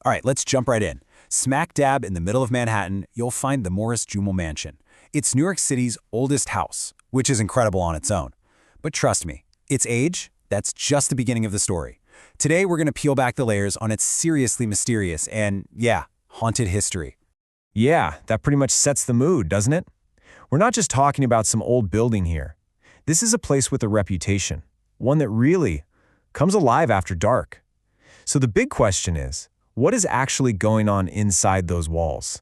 All right, let's jump right in. Smack dab in the middle of Manhattan, you'll find the Jumel Mansion. It's New York City's oldest house, which is incredible on its own. But trust me, its age, that's just the beginning of the story. Today, we're going to peel back the layers on its seriously mysterious and, yeah, haunted history. Yeah, that pretty much sets the mood, doesn't it? We're not just talking about some old building here. This is a place with a reputation, one that really comes alive after dark. So the big question is, what is actually going on inside those walls?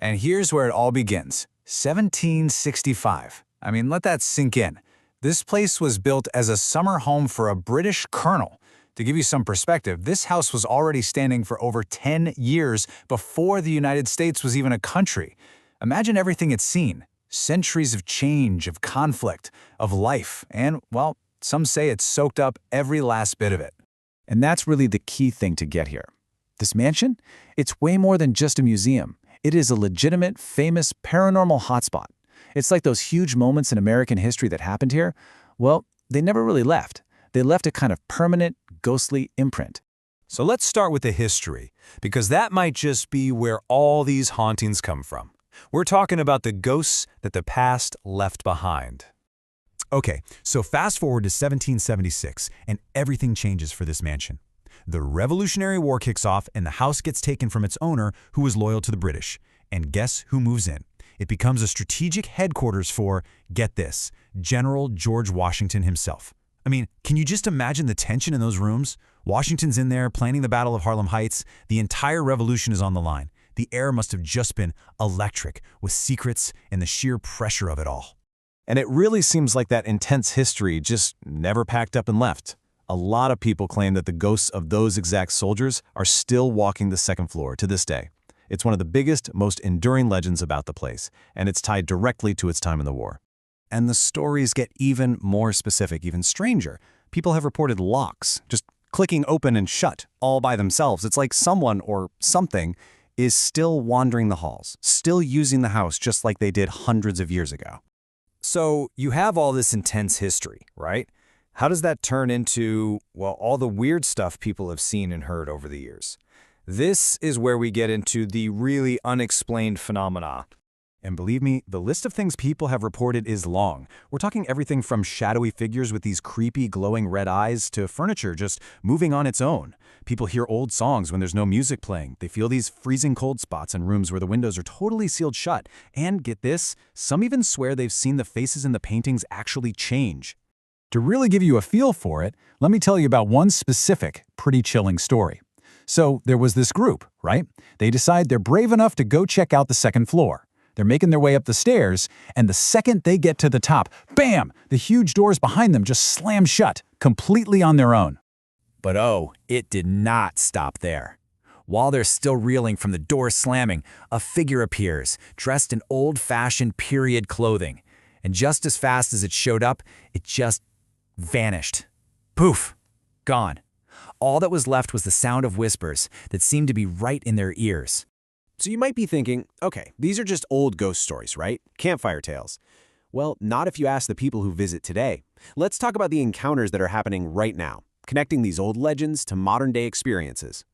And here's where it all begins. 1765. I mean, let that sink in. This place was built as a summer home for a British colonel. To give you some perspective, this house was already standing for over 10 years before the United States was even a country. Imagine everything it's seen. Centuries of change, of conflict, of life, and, well, some say it's soaked up every last bit of it. And that's really the key thing to get here. This mansion? It's way more than just a museum. It is a legitimate, famous paranormal hotspot. It's like those huge moments in American history that happened here. Well, they never really left. They left a kind of permanent, ghostly imprint. So let's start with the history, because that might just be where all these hauntings come from. We're talking about the ghosts that the past left behind. Okay, so fast forward to 1776, and everything changes for this mansion. The Revolutionary War kicks off, and the house gets taken from its owner, who was loyal to the British. And guess who moves in? It becomes a strategic headquarters for, get this, General George Washington himself. I mean, can you just imagine the tension in those rooms? Washington's in there planning the Battle of Harlem Heights. The entire revolution is on the line. The air must have just been electric with secrets and the sheer pressure of it all. And it really seems like that intense history just never packed up and left. A lot of people claim that the ghosts of those exact soldiers are still walking the second floor to this day. It's one of the biggest, most enduring legends about the place, and it's tied directly to its time in the war. And the stories get even more specific, even stranger. People have reported locks, just clicking open and shut, all by themselves. It's like someone or something is still wandering the halls, still using the house just like they did hundreds of years ago. So you have all this intense history, right? How does that turn into, well, all the weird stuff people have seen and heard over the years? This is where we get into the really unexplained phenomena. And believe me, the list of things people have reported is long. We're talking everything from shadowy figures with these creepy glowing red eyes to furniture just moving on its own. People hear old songs when there's no music playing. They feel these freezing cold spots in rooms where the windows are totally sealed shut. And get this, some even swear they've seen the faces in the paintings actually change. To really give you a feel for it, let me tell you about one specific, pretty chilling story. So there was this group, right? They decide they're brave enough to go check out the second floor. They're making their way up the stairs, and the second they get to the top, bam! The huge doors behind them just slam shut, completely on their own. But oh, it did not stop there. While they're still reeling from the door slamming, a figure appears, dressed in old-fashioned period clothing. And just as fast as it showed up, it just vanished. Poof! Gone. All that was left was the sound of whispers that seemed to be right in their ears. So you might be thinking, okay, these are just old ghost stories, right? Campfire tales. Well, not if you ask the people who visit today. Let's talk about the encounters that are happening right now, connecting these old legends to modern-day experiences.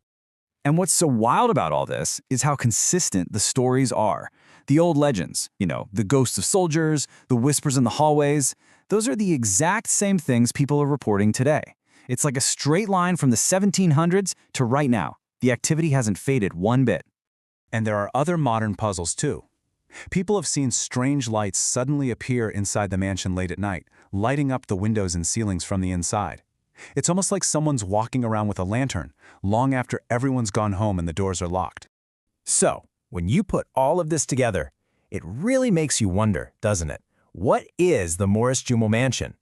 And what's so wild about all this is how consistent the stories are. The old legends, the ghosts of soldiers, the whispers in the hallways, those are the exact same things people are reporting today. It's like a straight line from the 1700s to right now. The activity hasn't faded one bit. And there are other modern puzzles too. People have seen strange lights suddenly appear inside the mansion late at night, lighting up the windows and ceilings from the inside. It's almost like someone's walking around with a lantern, long after everyone's gone home and the doors are locked. So, when you put all of this together, it really makes you wonder, doesn't it? What is the Jumel Mansion?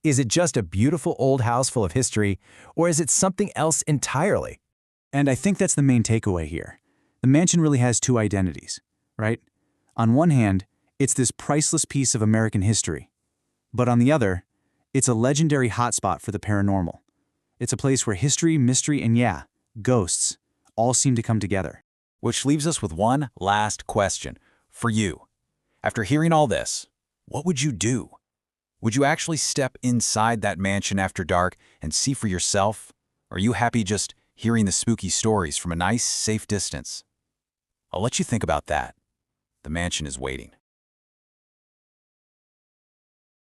Is it just a beautiful old house full of history, or is it something else entirely? And I think that's the main takeaway here. The mansion really has two identities, right? On one hand, it's this priceless piece of American history. But on the other, it's a legendary hotspot for the paranormal. It's a place where history, mystery, and yeah, ghosts all seem to come together. Which leaves us with one last question for you. After hearing all this, what would you do? Would you actually step inside that mansion after dark and see for yourself? Or are you happy just hearing the spooky stories from a nice, safe distance. I'll let you think about that. The mansion is waiting.